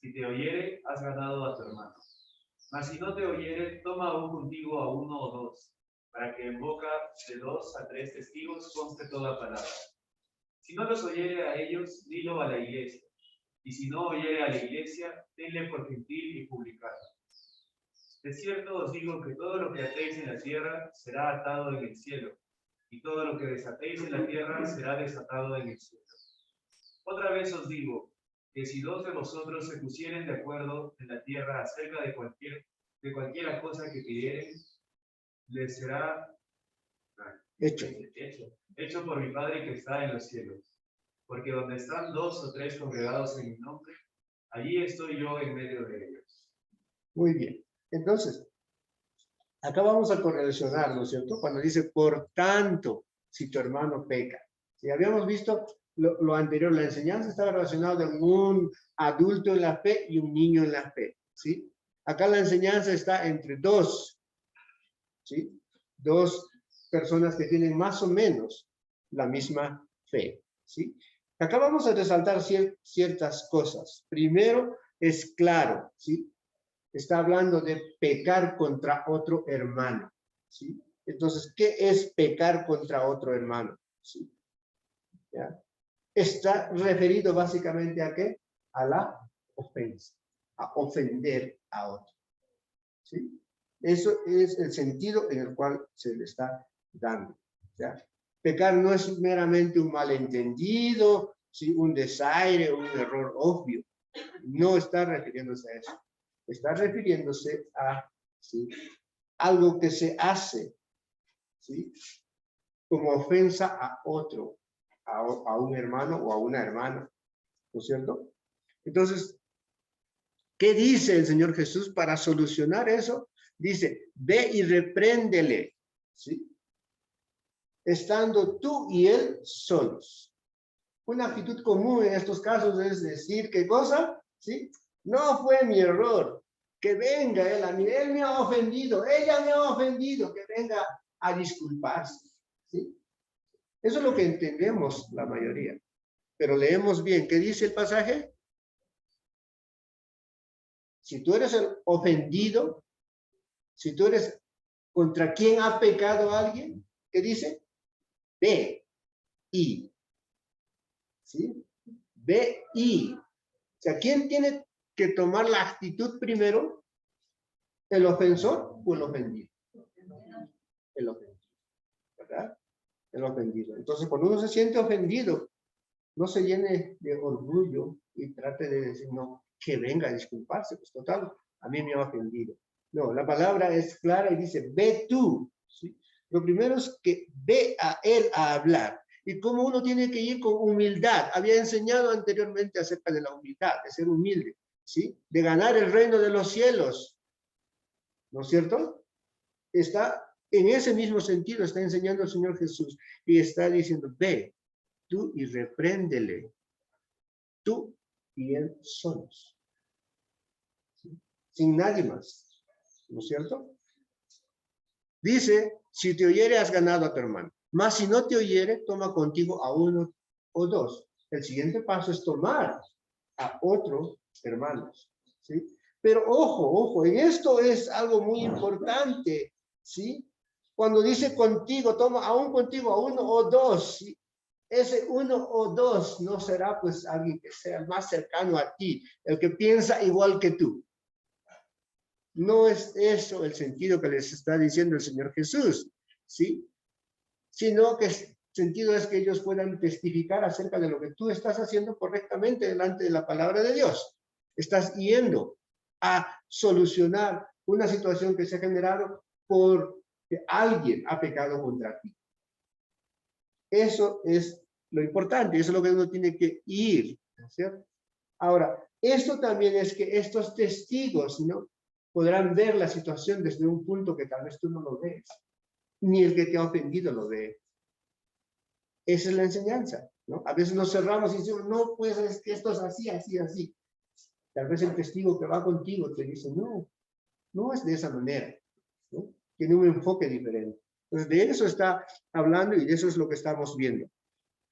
Si te oyere, has ganado a tu hermano. Mas si no te oyere, toma aún contigo a uno o dos, para que en boca de 2 a 3 testigos conste toda palabra. Si no los oyere a ellos, dilo a la iglesia. Y si no oyere a la iglesia, tenle por gentil y publicano. De cierto os digo que todo lo que atéis en la tierra será atado en el cielo, y todo lo que desatéis en la tierra será desatado en el cielo. Otra vez os digo, que si 2 de vosotros se pusieren de acuerdo en la tierra acerca de cualquiera cosa que pidieren, les será hecho por mi Padre que está en los cielos. Porque donde están 2 o 3 congregados en mi nombre, allí estoy yo en medio de ellos. Muy bien. Entonces, acá vamos a correlacionar, ¿no es cierto? Cuando dice, por tanto, si tu hermano peca. Si habíamos visto lo anterior, la enseñanza estaba relacionada con un adulto en la fe y un niño en la fe, ¿sí? Acá la enseñanza está entre dos, ¿sí? Dos personas que tienen más o menos la misma fe, ¿sí? Acá vamos a resaltar ciertas cosas. Primero, es claro, ¿sí? Está hablando de pecar contra otro hermano, ¿sí? Entonces, ¿qué es pecar contra otro hermano? ¿Sí? ¿Ya? Está referido básicamente a ¿qué? A la ofensa, a ofender a otro, ¿sí? Eso es el sentido en el cual se le está dando, ¿ya? Pecar no es meramente un malentendido, ¿sí? Un desaire, un error obvio. No está refiriéndose a eso. Está refiriéndose a, ¿sí? Algo que se hace, ¿sí? Como ofensa a otro, a un hermano o a una hermana, ¿no es cierto? Entonces, ¿qué dice el Señor Jesús para solucionar eso? Dice, ve y repréndele, ¿sí? Estando tú y él solos. Una actitud común en estos casos es decir, ¿qué cosa? ¿Sí? No fue mi error. Que venga él a mí. Él me ha ofendido. Ella me ha ofendido. Que venga a disculparse. ¿Sí? Eso es lo que entendemos la mayoría. Pero leemos bien. ¿Qué dice el pasaje? Si tú eres el ofendido, si tú eres contra quien ha pecado alguien, ¿qué dice? Ve y. ¿Sí? Ve y. O sea, ¿quién tiene que tomar la actitud primero? ¿El ofensor o el ofendido? El ofendido, ¿verdad? El ofendido. Entonces, cuando uno se siente ofendido, no se llene de orgullo y trate de decir, no, que venga a disculparse, pues total, a mí me ha ofendido. No, la palabra es clara y dice, ve tú. ¿Sí? Lo primero es que ve a él a hablar. Y cómo uno tiene que ir con humildad. Había enseñado anteriormente acerca de la humildad, de ser humilde, ¿sí? De ganar el reino de los cielos. ¿No es cierto? Está en ese mismo sentido, está enseñando el Señor Jesús y está diciendo, ve tú y repréndele, tú y él solos, ¿sí? Sin nadie más, ¿no es cierto? Dice, si te oyere has ganado a tu hermano, mas si no te oyere, toma contigo a uno o dos. El siguiente paso es tomar a otros hermanos, ¿sí? Pero ojo, en esto es algo muy importante, ¿sí? Cuando dice contigo, toma aún contigo a uno o dos, ¿sí? Ese uno o dos no será pues alguien que sea más cercano a ti, el que piensa igual que tú. No es eso el sentido que les está diciendo el Señor Jesús, ¿sí? Sino que sentido es que ellos puedan testificar acerca de lo que tú estás haciendo correctamente delante de la palabra de Dios. Estás yendo a solucionar una situación que se ha generado porque alguien ha pecado contra ti. Eso es lo importante, eso es lo que uno tiene que ir, ¿no es cierto? Ahora, esto también es que estos testigos, ¿no?, podrán ver la situación desde un punto que tal vez tú no lo ves, ni el que te ha ofendido lo ve. Esa es la enseñanza, ¿no? A veces nos cerramos y decimos, no, pues es que esto es así, así, así. Tal vez el testigo que va contigo te dice, no, no es de esa manera, ¿no? Tiene un enfoque diferente. Entonces, de eso está hablando y de eso es lo que estamos viendo.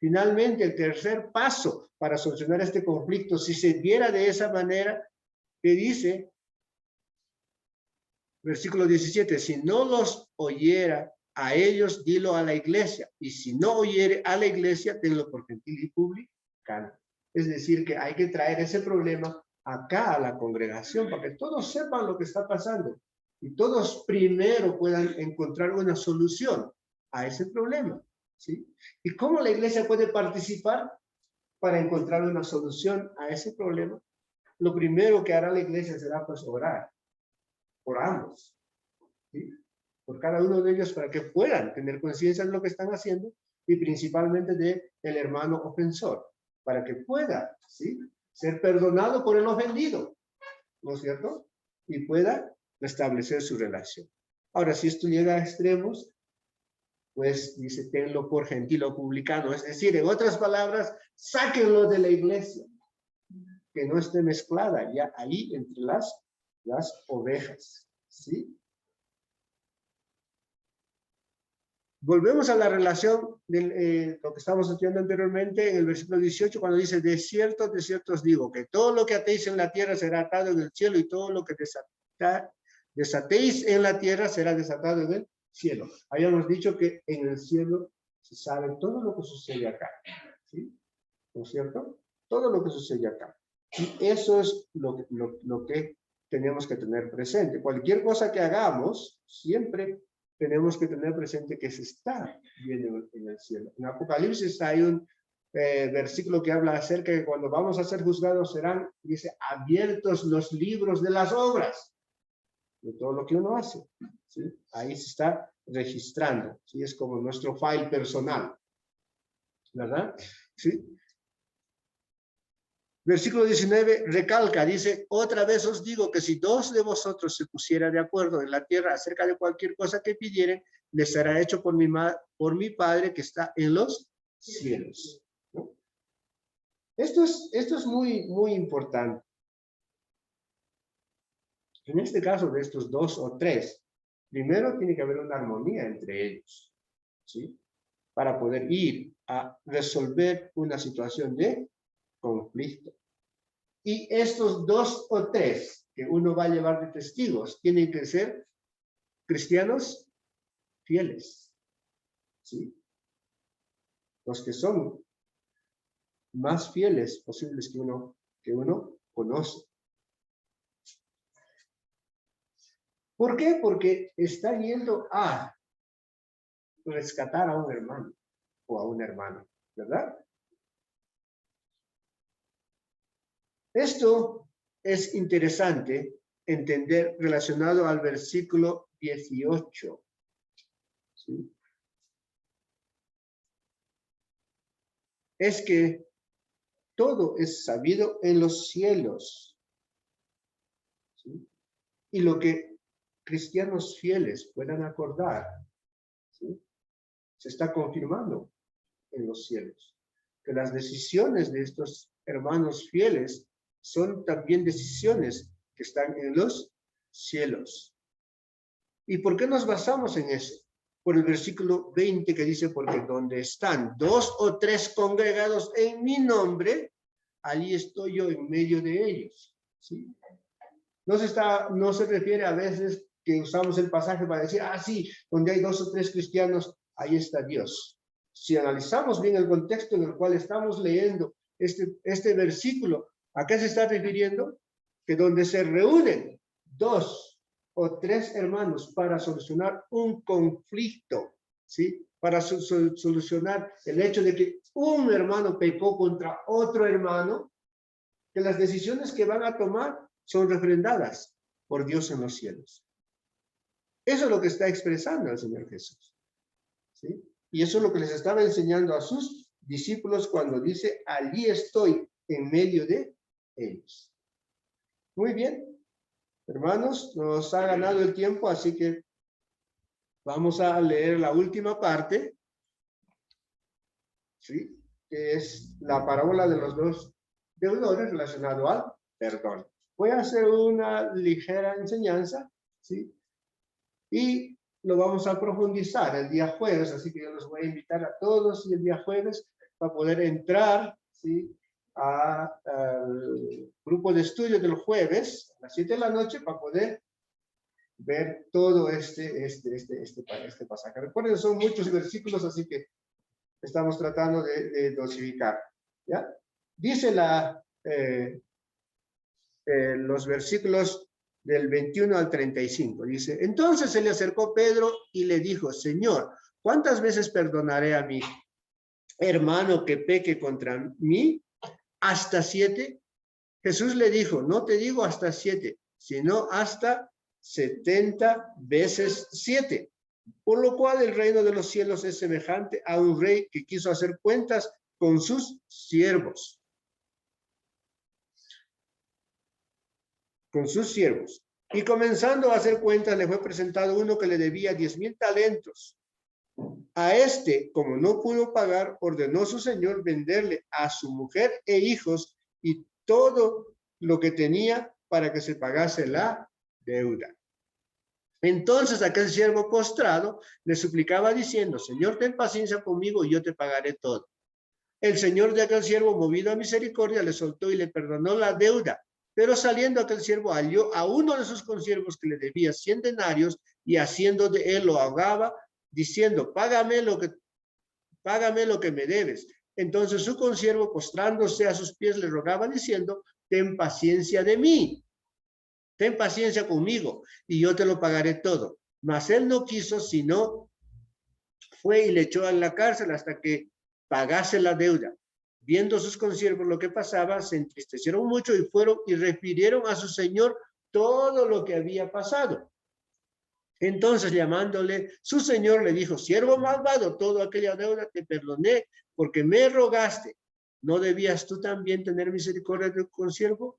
Finalmente, el tercer paso para solucionar este conflicto, si se diera de esa manera, que dice, versículo 17, si no los oyera a ellos, dilo a la iglesia, y si no oyere a la iglesia, tenlo por gentil y publicano. Es decir, que hay que traer ese problema acá a la congregación, para que todos sepan lo que está pasando, y todos primero puedan encontrar una solución a ese problema, ¿sí? ¿Y cómo la iglesia puede participar para encontrar una solución a ese problema? Lo primero que hará la iglesia será pues orar por ambos, ¿sí? Por cada uno de ellos, para que puedan tener conciencia de lo que están haciendo, y principalmente de el hermano ofensor, para que pueda, ¿sí?, ser perdonado por el ofendido, ¿no es cierto? Y pueda restablecer su relación. Ahora, si esto llega a extremos, pues dice, tenlo por gentil o publicano, es decir, en otras palabras, sáquenlo de la iglesia, que no esté mezclada ya ahí entre las ovejas, ¿sí? Volvemos a la relación de lo que estábamos estudiando anteriormente en el versículo 18, cuando dice, de cierto os digo, que todo lo que atéis en la tierra será atado en el cielo, y todo lo que desatéis en la tierra será desatado en el cielo. Habíamos dicho que en el cielo se sabe todo lo que sucede acá, ¿sí? ¿No es cierto? Todo lo que sucede acá. Y eso es lo que tenemos que tener presente. Cualquier cosa que hagamos, siempre tenemos que tener presente que se está viendo en el cielo. En Apocalipsis hay un versículo que habla acerca de que cuando vamos a ser juzgados serán, dice, abiertos los libros de las obras, de todo lo que uno hace, ¿sí? Ahí se está registrando, ¿sí? Es como nuestro file personal, ¿verdad? ¿Sí? Versículo 19 recalca, dice, otra vez os digo que si dos de vosotros se pusiera de acuerdo en la tierra acerca de cualquier cosa que pidieren, les será hecho por mi Padre que está en los cielos, ¿no? Esto es muy, muy importante. En este caso de estos dos o tres, primero tiene que haber una armonía entre ellos, ¿sí? Para poder ir a resolver una situación de conflicto. Y estos dos o tres que uno va a llevar de testigos tienen que ser cristianos fieles, ¿sí? Los que son más fieles posibles que uno conoce. ¿Por qué? Porque está yendo a rescatar a un hermano o a una hermana, ¿verdad? Esto es interesante entender relacionado al versículo 18. ¿Sí? Es que todo es sabido en los cielos, ¿sí? Y lo que cristianos fieles puedan acordar, ¿sí?, se está confirmando en los cielos. Que las decisiones de estos hermanos fieles son también decisiones que están en los cielos. ¿Y por qué nos basamos en eso? Por el versículo 20 que dice, porque donde están dos o tres congregados en mi nombre, allí estoy yo en medio de ellos, ¿sí? No se refiere a veces que usamos el pasaje para decir, sí, donde hay dos o tres cristianos, ahí está Dios. Si analizamos bien el contexto en el cual estamos leyendo este versículo, ¿a qué se está refiriendo? Que donde se reúnen dos o tres hermanos para solucionar un conflicto, ¿sí?, para solucionar el hecho de que un hermano pecó contra otro hermano, que las decisiones que van a tomar son refrendadas por Dios en los cielos. Eso es lo que está expresando el Señor Jesús, ¿sí? Y eso es lo que les estaba enseñando a sus discípulos cuando dice, allí estoy en medio de ellos. Muy bien, hermanos, nos ha ganado el tiempo, así que vamos a leer la última parte, ¿sí? Que es la parábola de los dos deudores relacionado al perdón. Voy a hacer una ligera enseñanza, ¿sí? Y lo vamos a profundizar el día jueves, así que yo los voy a invitar a todos y el día jueves para poder entrar, ¿sí? Al grupo de estudio del jueves a las 7 de la noche para poder ver todo este pasaje. Recuerden, son muchos versículos, así que estamos tratando de dosificar, ¿ya? Dice los versículos del 21 al 35. Dice, entonces se le acercó Pedro y le dijo, Señor, ¿cuántas veces perdonaré a mi hermano que peque contra mí? ¿Hasta 7? Jesús le dijo, no te digo hasta 7, sino hasta 70 veces 7. Por lo cual el reino de los cielos es semejante a un rey que quiso hacer cuentas con sus siervos. Y comenzando a hacer cuentas, le fue presentado uno que le debía 10,000 talentos. A este, como no pudo pagar, ordenó su señor venderle a su mujer e hijos y todo lo que tenía para que se pagase la deuda. Entonces aquel siervo postrado le suplicaba diciendo, Señor, ten paciencia conmigo y yo te pagaré todo. El señor de aquel siervo, movido a misericordia, le soltó y le perdonó la deuda. Pero saliendo aquel siervo halló a uno de sus consiervos que le debía 100 denarios y haciendo de él lo ahogaba, diciendo, págame lo que me debes. Entonces su consiervo, postrándose a sus pies, le rogaba diciendo, ten paciencia de mí, ten paciencia conmigo y yo te lo pagaré todo. Mas él no quiso, sino fue y le echó en la cárcel hasta que pagase la deuda. Viendo sus consiervos lo que pasaba, se entristecieron mucho y fueron y refirieron a su señor todo lo que había pasado. Entonces, llamándole, su señor le dijo, siervo malvado, toda aquella deuda te perdoné porque me rogaste. ¿No debías tú también tener misericordia de tu consiervo?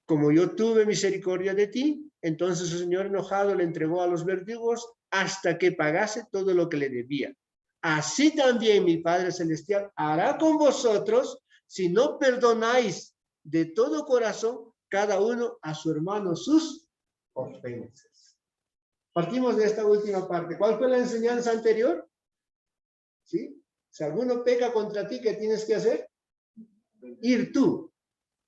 Como yo tuve misericordia de ti. Entonces su señor enojado le entregó a los verdugos hasta que pagase todo lo que le debía. Así también mi Padre Celestial hará con vosotros si no perdonáis de todo corazón cada uno a su hermano sus ofensas. Partimos de esta última parte. ¿Cuál fue la enseñanza anterior? ¿Sí? Si alguno peca contra ti, ¿qué tienes que hacer? Ir tú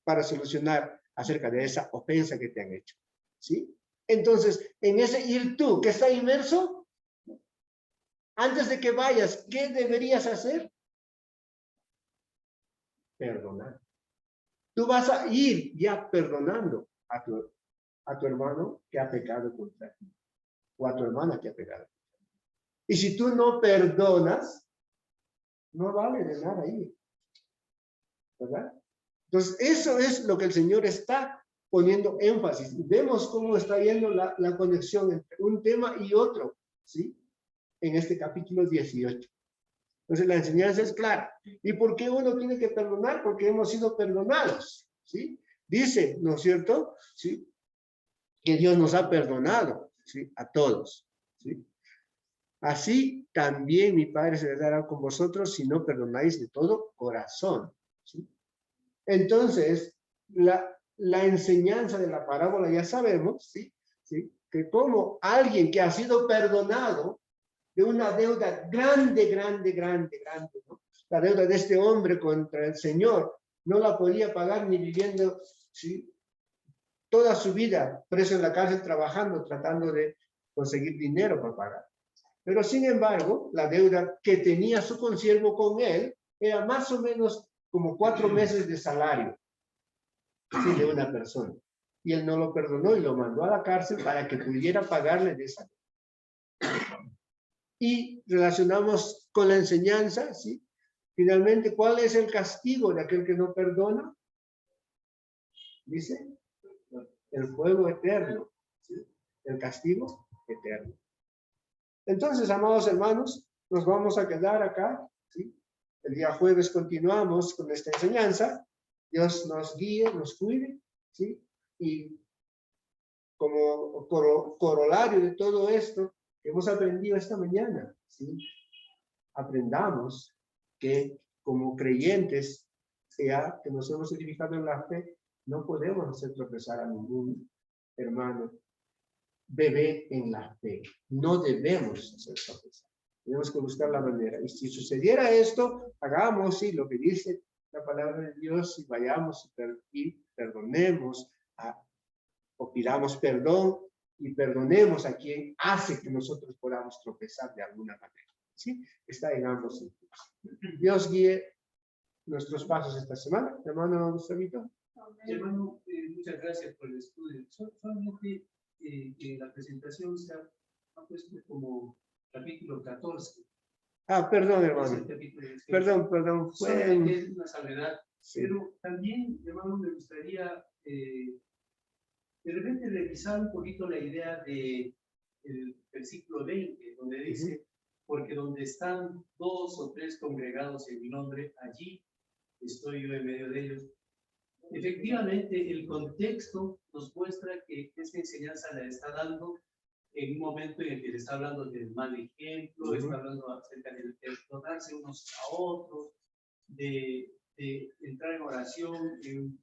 para solucionar acerca de esa ofensa que te han hecho. ¿Sí? Entonces, en ese ir tú que está inmerso, antes de que vayas, ¿qué deberías hacer? Perdonar. Tú vas a ir ya perdonando a tu hermano que ha pecado contra ti, o a tu hermana que ha pecado. Y si tú no perdonas, no vale de nada ir. ¿Verdad? Entonces, eso es lo que el Señor está poniendo énfasis. Vemos cómo está yendo la conexión entre un tema y otro, ¿sí? En este capítulo 18. Entonces, la enseñanza es clara. ¿Y por qué uno tiene que perdonar? Porque hemos sido perdonados, ¿sí? Dice, ¿no es cierto? ¿Sí? Que Dios nos ha perdonado, ¿sí? A todos, ¿sí? Así también mi Padre se dará con vosotros si no perdonáis de todo corazón, ¿sí? Entonces, la enseñanza de la parábola ya sabemos, ¿sí? ¿Sí? Que como alguien que ha sido perdonado de una deuda grande, ¿no? La deuda de este hombre contra el Señor, no la podía pagar ni viviendo, ¿sí? Toda su vida preso en la cárcel trabajando, tratando de conseguir dinero para pagar. Pero sin embargo, la deuda que tenía su consiervo con él era más o menos como 4 meses de salario, ¿sí? De una persona. Y él no lo perdonó y lo mandó a la cárcel para que pudiera pagarle de esa deuda. y relacionamos con la enseñanza, ¿sí? Finalmente, ¿cuál es el castigo de aquel que no perdona? Dice, el fuego eterno, ¿sí? El castigo eterno. Entonces, amados hermanos, nos vamos a quedar acá, ¿sí? El día jueves continuamos con esta enseñanza. Dios nos guíe, nos cuide, ¿sí? Y como corolario de todo esto que hemos aprendido esta mañana, ¿sí? Aprendamos que como creyentes, sea que nos hemos edificado en la fe, no podemos hacer tropezar a ningún hermano bebé en la fe. No debemos hacer tropezar. Tenemos que buscar la manera. Y si sucediera esto, hagamos sí, lo que dice la palabra de Dios y vayamos y perdonemos o pidamos perdón y perdonemos a quien hace que nosotros podamos tropezar de alguna manera. ¿Sí? Está en ambos sentidos. Dios guíe nuestros pasos esta semana. Hermano Gustavito. Hermano, muchas gracias por el estudio. Solamente que la presentación se ha puesto como capítulo 14. Perdón, Es hermano. el capítulo 18. Perdón. Solamente es una salvedad. Sí. Pero también, hermano, me gustaría de repente revisar un poquito la idea del versículo 20, donde dice, porque donde están 2 o 3 congregados en mi nombre, allí estoy yo en medio de ellos. Efectivamente, el contexto nos muestra que esta enseñanza la está dando en un momento en el que le está hablando del mal ejemplo, está hablando acerca de perdonarse unos a otros, de entrar en oración en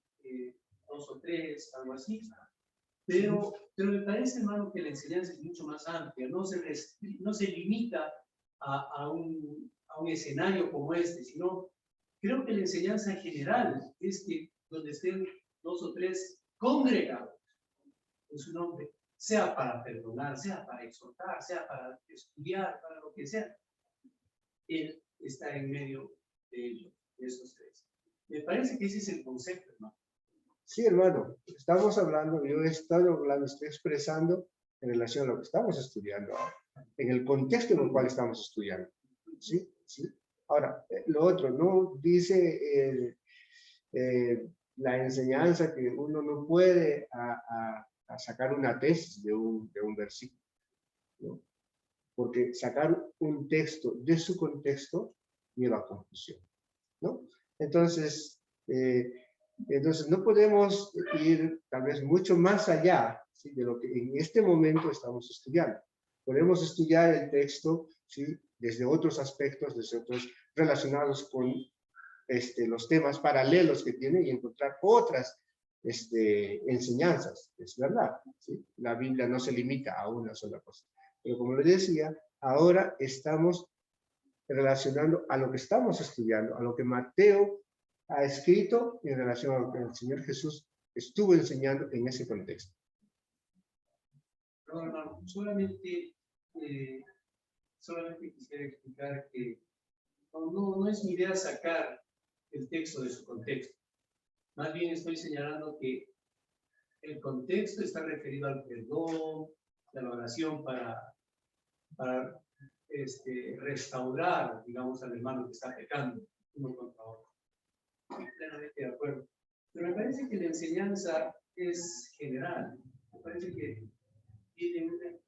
2 o 3, algo así. Pero me parece, hermano, que la enseñanza es mucho más amplia, no se limita a un escenario como este, sino creo que la enseñanza en general es que donde estén 2 o 3 congregados en su nombre, sea para perdonar, sea para exhortar, sea para estudiar, para lo que sea, Él está en medio de ellos, de esos 3. Me parece que ese es el concepto, hermano. Sí, hermano, estamos hablando, yo he estado hablando, estoy expresando en relación a lo que estamos estudiando ahora, en el contexto en el cual estamos estudiando. ¿Sí? ¿Sí? Ahora, lo otro, no dice la enseñanza que uno no puede a sacar una tesis de un versículo, ¿no? Porque sacar un texto de su contexto lleva a confusión, ¿no? Entonces no podemos ir tal vez mucho más allá, ¿sí? De lo que en este momento estamos estudiando. Podemos estudiar el texto, ¿sí? Desde otros aspectos, desde otros relacionados con los temas paralelos que tiene y encontrar otras enseñanzas. Es verdad, ¿sí? La Biblia no se limita a una sola cosa. Pero como le decía, ahora estamos relacionando a lo que estamos estudiando, a lo que Mateo ha escrito en relación a lo que el Señor Jesús estuvo enseñando en ese contexto. No, hermano, solamente quisiera explicar que no es mi idea sacar el texto de su contexto. Más bien estoy señalando que el contexto está referido al perdón, a la oración para restaurar, digamos, al hermano que está pecando uno contra otro. Estoy plenamente de acuerdo. Pero me parece que la enseñanza es general. Me parece que tiene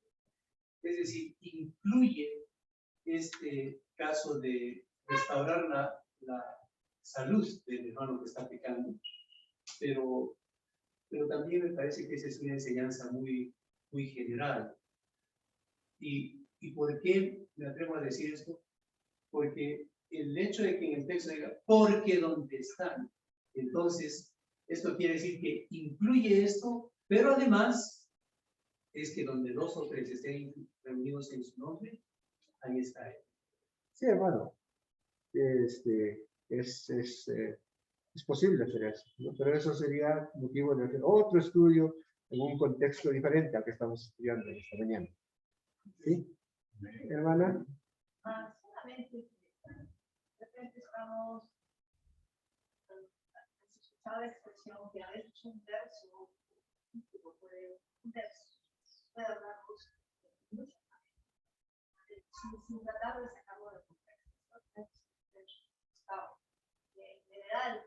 es decir, incluye este caso de restaurar la salud del hermano que está pecando, pero también me parece que esa es una enseñanza muy general. ¿Y por qué me atrevo a decir esto? Porque el hecho de que en el texto diga, porque donde están, entonces, esto quiere decir que incluye esto, pero además es que donde 2 o 3 estén reunidos en su nombre, ahí está él. Sí, hermano. Es posible hacer eso, ¿no? Pero eso sería motivo de hacer otro estudio en un contexto diferente al que estamos estudiando esta mañana. ¿Sí? Hermana. Solamente de repente estamos escuchando la expresión que a veces un verso puede hablar sin tratar de sacarlo de contexto. En general,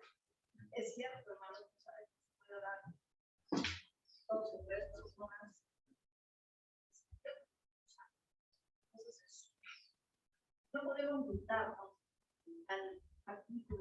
es cierto, hermano, que sabes que se puede dar todos los personas. Entonces, no podemos ocultarnos al artículo